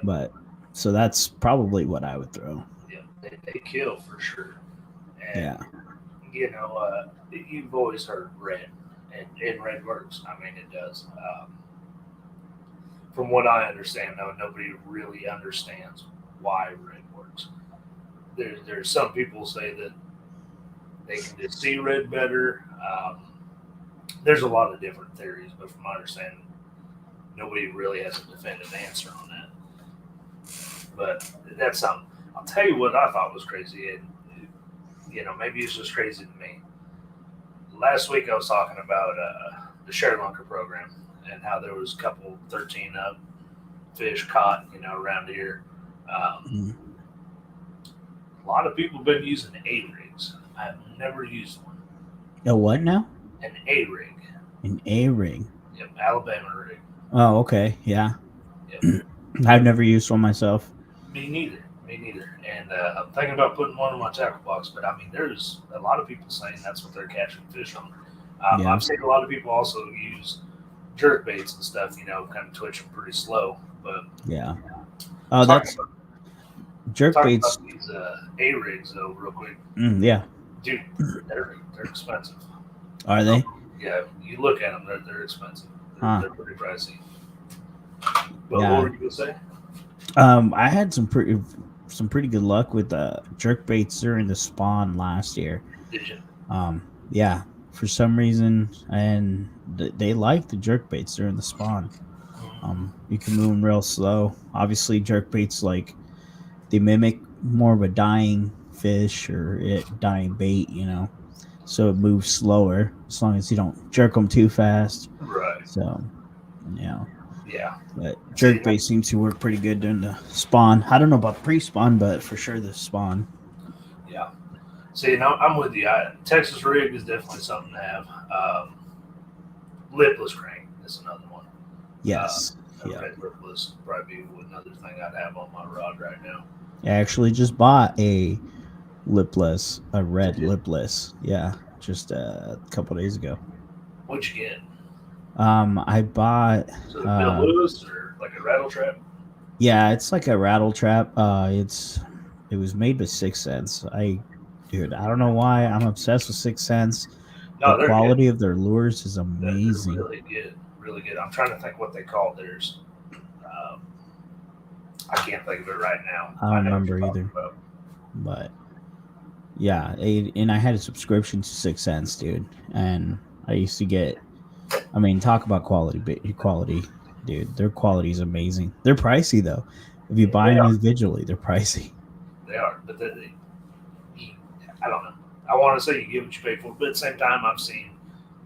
But so that's probably what I would throw.
Yeah, they kill for sure.
Yeah.
And you've always heard red, and red works. I mean, it does. From what I understand, though, nobody really understands why red works. There's some people say that they can just see red better. There's a lot of different theories, but from my understanding, nobody really has a definitive answer on that. But that's something. I'll tell you what I thought was crazy, and maybe it's just crazy to me. Last week I was talking about the Share Lunker program and how there was a couple 13 up fish caught, around here. A lot of people have been using A-rigs. I've never used one.
A what now?
An A-rig.
An A-rig.
Yep, Alabama rig.
Oh, okay. Yeah.
Yep.
I've never used one myself.
Me neither. And I'm thinking about putting one in my tackle box, but I mean, there's a lot of people saying that's what they're catching fish on.
Yeah.
I've seen a lot of people also use jerkbaits and stuff, kind of twitch them pretty slow. But
yeah. Oh, that's jerkbaits.
Talking about these A-rigs, though, real quick.
Yeah.
Dude, they're expensive.
Are they?
Yeah, you look at them, they're expensive. They're pretty pricey. But
Yeah.
what were you going to say?
I had some pretty good luck with jerkbaits during the spawn last year.
Did you?
Yeah, for some reason, and they like the jerkbaits during the spawn. You can move them real slow. Obviously, jerkbaits they mimic more of a dying fish or dying bait, so it moves slower as long as you don't jerk them too fast.
Right.
So,
Yeah.
But jerkbait seems to work pretty good during the spawn. I don't know about the pre-spawn, but for sure the spawn.
Yeah. See, I'm with you. Texas rig is definitely something to have. Lipless crank is another one.
Yes.
Red lipless would probably be another thing I'd have on my rod right now.
I actually just bought a red lipless. Yeah, just a couple days ago.
What'd you get?
I bought.
So the Bill Lewis or like a rattle trap?
Yeah, it's like a rattle trap. It was made with 6 cents. I don't know why I'm obsessed with 6 cents.
No,
the quality of their lures is amazing.
They're really good. I'm trying to think what they call theirs. I can't think of it right now.
I don't remember either. But yeah, and I had a subscription to 6 cents, dude. And I used to get. I mean, talk about quality, dude. Their quality is amazing. They're pricey though. If you buy them individually, they're pricey.
They are, but I don't know. I want to say you get what you pay for, but at the same time, I've seen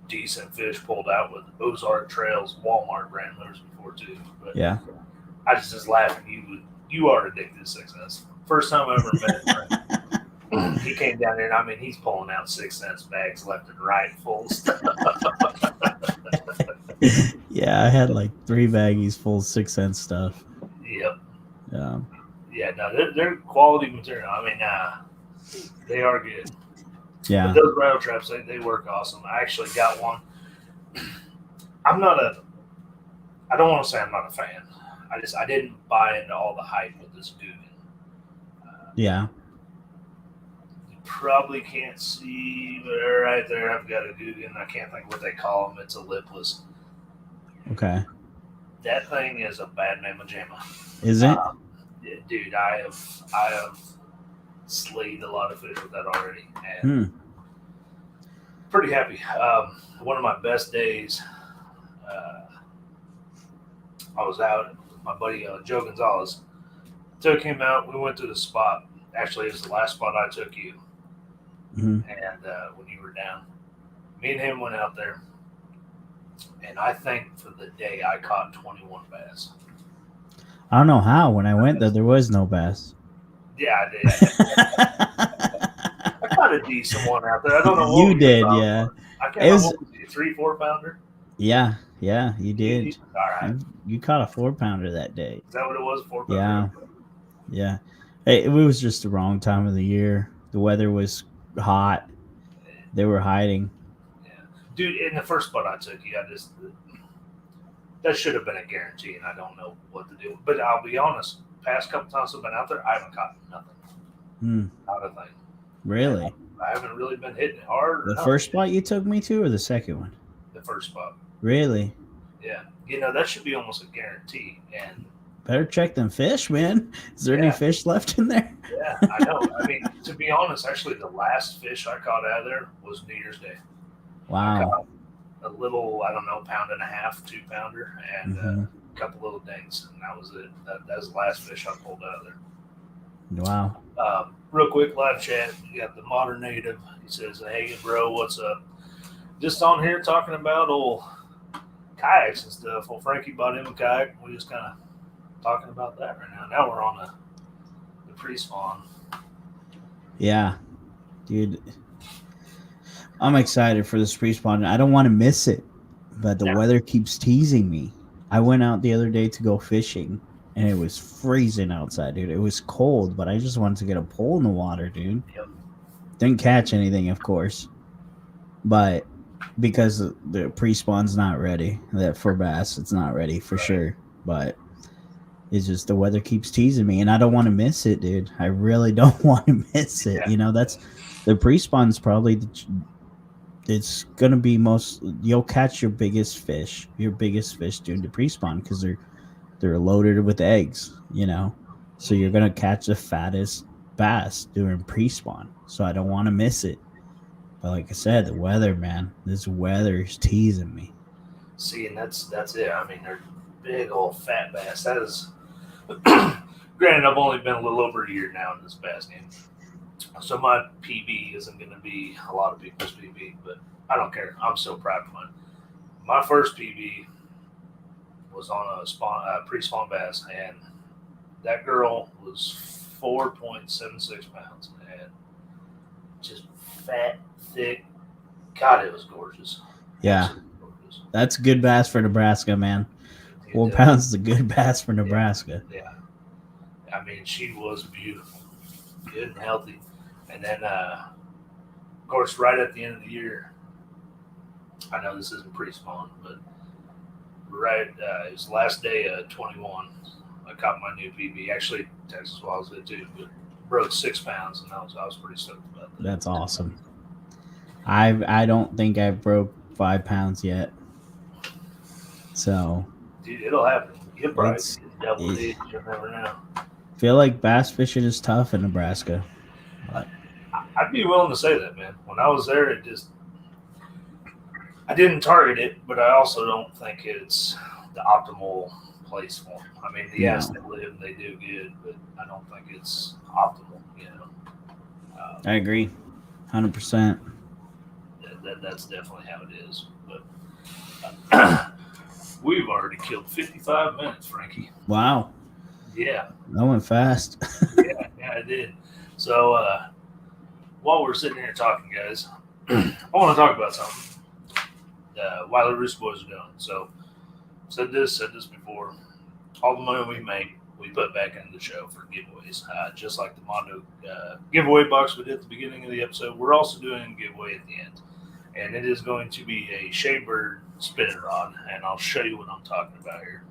decent fish pulled out with Ozark Trails Walmart brand lures before too. But
yeah,
I just laughing. You are addicted to 6 cents. First time I ever met him, he came down there, and I mean, he's pulling out 6 cents bags left and right, full of stuff.
Yeah, I had like 3 baggies full of 6 cent stuff.
Yep.
Yeah,
no, they're quality material. I mean, they are good.
Yeah.
But those rattle traps, they work awesome. I actually got one. I don't want to say I'm not a fan. I didn't buy into all the hype with this Guggen.
Yeah.
You probably can't see, but right there, I've got a Googan, and I can't think what they call them. It's a lipless.
Okay.
That thing is a bad mamma jamma.
Is it?
Dude, I have slayed a lot of fish with that already, and pretty happy. One of my best days, I was out with my buddy Joe Gonzalez. Took him out. We went to the spot. Actually, it was the last spot I took you, and when you were down, me and him went out there, and I think for the day I caught 21 bass.
I don't know how. When I went there was no bass.
Yeah, I did. I caught a decent one out there. I don't know what
You did, yeah.
I can't remember what was it, 3-4 pounder.
Yeah, you did.
All right.
You caught a 4-pounder that day.
Is that what it was? 4 pounder.
Yeah. It was just the wrong time of the year. The weather was hot. They were hiding.
Yeah, dude. In the first spot I took you, that should have been a guarantee, and I don't know what to do. But I'll be honest. Past couple times I've been out there, I haven't caught nothing. Not a thing.
Really?
I haven't really been hitting it hard.
The first spot you took me to, or the second one?
The first spot.
Really?
Yeah. That should be almost a guarantee. And
better check them fish, man. Is there any fish left in there?
Yeah, I know. I mean, to be honest, actually, the last fish I caught out of there was New Year's Day.
Wow.
I caught a little, I don't know, 1.5 pound, 2-pounder, and a couple little dings, and that was it. That was the last fish I pulled out of there.
Wow.
Real quick live chat. You got the Modern Native. He says, "Hey, bro, what's up? Just on here talking about old kayaks and stuff. Well, Frankie bought him a kayak. We just kind of talking about that right now. Now we're on the pre-spawn."
Yeah, dude. I'm excited for this pre-spawn. I don't want to miss it, but the weather keeps teasing me. I went out the other day to go fishing, and it was freezing outside, dude. It was cold, but I just wanted to get a pole in the water, dude.
Yep.
Didn't catch anything, of course, but because the pre-spawn's not ready, that for bass, it's not ready for sure. But it's just the weather keeps teasing me, and I don't want to miss it, dude. I really don't want to miss it.
Yeah.
That's the pre-spawn's probably it's gonna be you'll catch your biggest fish during the pre-spawn because they're loaded with eggs, so you're gonna catch the fattest bass during pre-spawn. So I don't want to miss it. But like I said, the weather, man, this weather is teasing me.
See, and that's it. I mean, they're big old fat bass. That is, granted, I've only been a little over a year now in this bass game, so my PB isn't going to be a lot of people's PB, but I don't care. I'm so proud of mine. My first PB was on a pre-spawn bass, and that girl was 4.76 pounds, and just fat, thick. God, it was gorgeous.
Yeah.
Gorgeous.
That's good bass for Nebraska, man. 4 pounds is a good bass for Nebraska.
Yeah. I mean, she was beautiful, good and healthy. And then, of course, right at the end of the year, I know this isn't pre-spawn, but it was the last day of 21. I caught my new PB. Actually, Texas Wiles did too, but broke 6 pounds, and I was pretty stoked about that.
That's awesome. I don't think I broke 5 pounds yet. So,
dude, it'll happen. You'll probably double digits. You'll never know.
Feel like bass fishing is tough in Nebraska.
I'd be willing to say that, man. When I was there, I didn't target it, but I also don't think it's the optimal place for them. I mean, yes, they live, they do good, but I don't think it's optimal,
I agree, 100%.
That's definitely how it is. But we've already killed 55 minutes, Frankie.
Wow.
Yeah.
That went fast.
Yeah, I did. So while we're sitting here talking, guys, I want to talk about something Wiley Rooster Boys are doing. So said this before. All the money we make, we put back into the show for giveaways. Just like the Mondo giveaway box we did at the beginning of the episode, we're also doing a giveaway at the end. And it is going to be a Shaybird spinning rod, and I'll show you what I'm talking about here.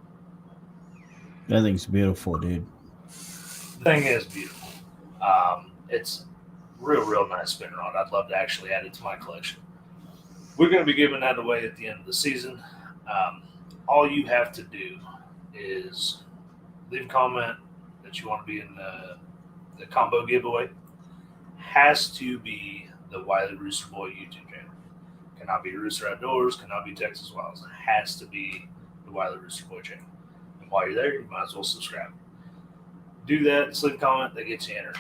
That thing's beautiful, dude.
The thing is beautiful. It's real nice spin rod. I'd love to actually add it to my collection. We're going to be giving that away at the end of the season. All you have to do is leave a comment that you want to be in the combo giveaway. Has to be the Wiley Rooster Boy YouTube channel. Cannot be Rooster Outdoors, cannot be Texas Wiles. It has to be the Wiley Rooster Boy channel. And while you're there, you might as well subscribe. Do that, just leave a comment, that gets you entered.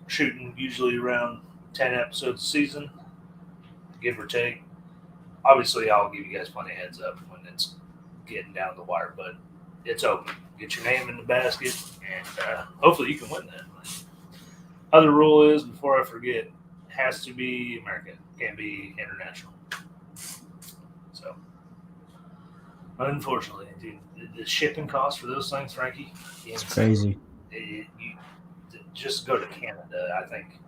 Shooting usually around 10 episodes a season, give or take. Obviously, I'll give you guys plenty of heads up when it's getting down the wire, but it's open. Get your name in the basket, and hopefully you can win that. Other rule is, before I forget, has to be American, can't be international. So, unfortunately, dude, the shipping cost for those things, Frankie,
It's crazy.
You just go to Canada. I think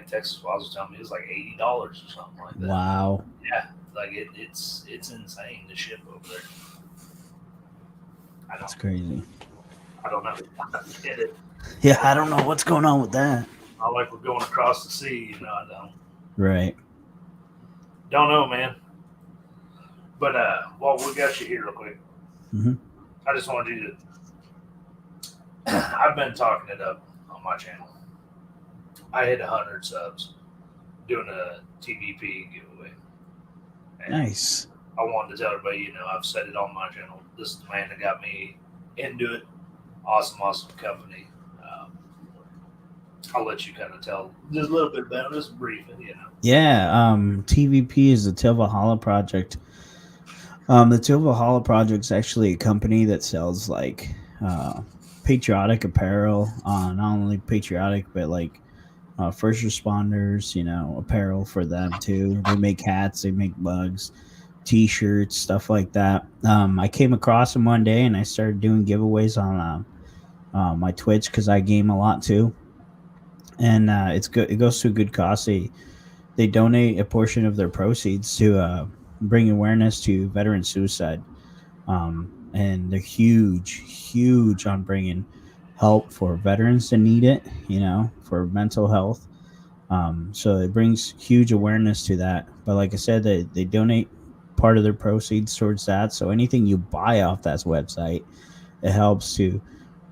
Texas Wiles was telling me it was like $80 or something like that.
Wow.
Yeah, like it's insane to ship over there.
That's crazy.
I don't know. I get it.
Yeah, I don't know what's going on with that.
Not like we're going across the sea, I don't.
Right.
Don't know, man. But while we got you here real quick, I just wanted you to. I've been talking it up on my channel. I hit 100 subs doing a TVP giveaway. And
Nice.
I wanted to tell everybody, I've said it on my channel. This is the man that got me into it. Awesome company. I'll let you kind of tell just a little bit about it, just briefly,
Yeah, TVP is the Tilvalhalla Project. The Tilvalhalla Project is actually a company that sells like patriotic apparel. Not only patriotic, but like first responders, apparel for them too. They make hats, they make mugs, T-shirts, stuff like that. I came across them one day and I started doing giveaways on my Twitch because I game a lot too. And it's good. It goes to a good cause. They donate a portion of their proceeds to bring awareness to veteran suicide, and they're huge on bringing help for veterans that need it. For mental health. So it brings huge awareness to that. But like I said, they donate part of their proceeds towards that. So anything you buy off that website, it helps to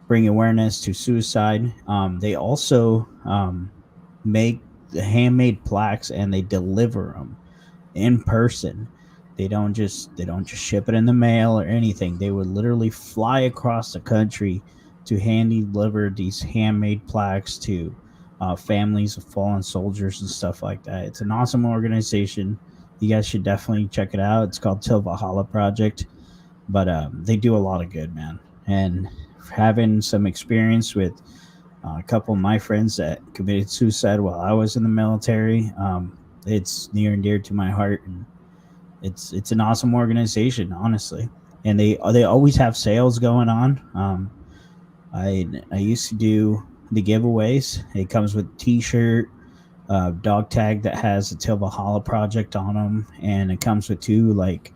bring awareness to suicide. They also make the handmade plaques and they deliver them in person. They don't just ship it in the mail or anything. They would literally fly across the country to hand deliver these handmade plaques to families of fallen soldiers and stuff like that. It's an awesome organization. You guys should definitely check it out. It's called Tilvalhalla Project, but they do a lot of good, man. And having some experience with a couple of my friends that committed suicide while I was in the military, it's near and dear to my heart, and it's an awesome organization, honestly. And they always have sales going on. I used to do the giveaways. It comes with a T-shirt, dog tag that has the Tilvalhalla Project on them, and it comes with two like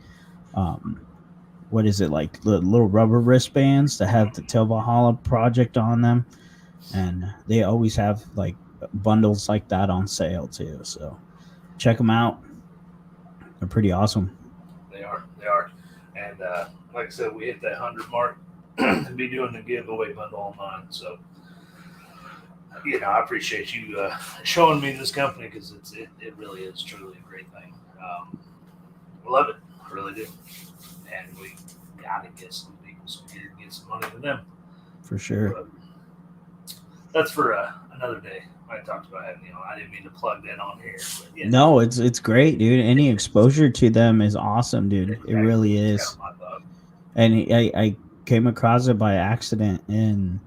what is it, like little rubber wristbands that have the Tilvalhalla Project on them, and they always have like bundles like that on sale too. So check them out. They're pretty awesome.
They are, and like I said, we hit that 100 mark to be doing the giveaway bundle online. So I appreciate you showing me this company because it really is truly a great thing. I love it, I really do. And we got to get some people some gear, get some money to them.
For sure.
But that's for another day. I talked about having, I didn't mean to plug that on here. But
No, it's great, dude. Any exposure to them is awesome, dude. Exactly. It really is. And I came across it by accident, and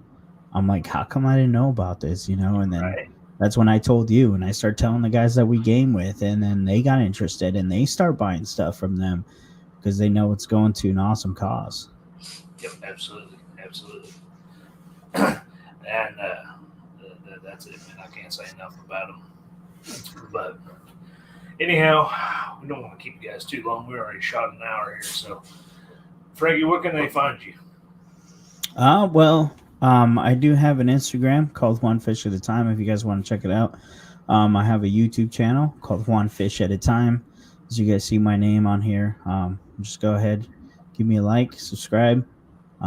I'm like, how come I didn't know about this, And then that's when I told you, and I start telling the guys that we game with, and then they got interested, and they start buying stuff from them because they know it's going to an awesome cause.
Yep, absolutely. And that's it, man. I can't say enough about them. But anyhow, we don't want to keep you guys too long. We already shot an hour here. So, Frankie, where can they find you?
Well, I do have an Instagram called One Fish at a Time if you guys want to check it out. I have a YouTube channel called One Fish at a Time. As you guys see my name on here, just go ahead, give me a like, subscribe,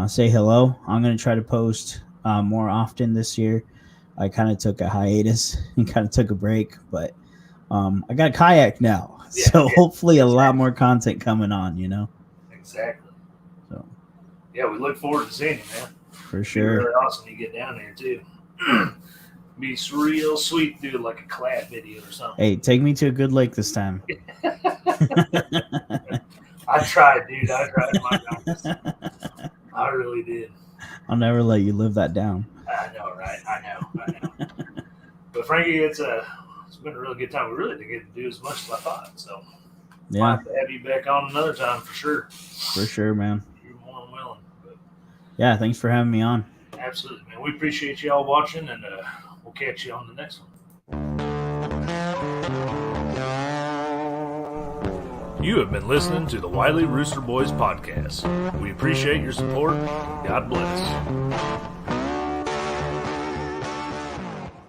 say hello. I'm going to try to post more often this year. I kind of took a hiatus and kind of took a break, but I got a kayak now.
Yeah,
So
yeah,
hopefully a lot more content coming on, you know?
Exactly.
So
Yeah, we look forward to seeing you, man.
for
It'd be
sure.
really awesome to get down there, too. Be real sweet to do like a collab video or something.
Hey, take me to a good lake this time.
I tried, dude. I tried my darndest. I really did.
I'll never let you live that down.
I know, right? I know. But Frankie, it's been a really good time. We really didn't get to do as much as I thought. So
Yeah,
might have to have you back on another time for sure.
for sure, man.
You're more than willing. But
Yeah, thanks for having me on.
absolutely, man. We appreciate you all watching, and we'll catch you on the next one. You have been listening to the Wiley Rooster Boys podcast. We appreciate your support. God bless.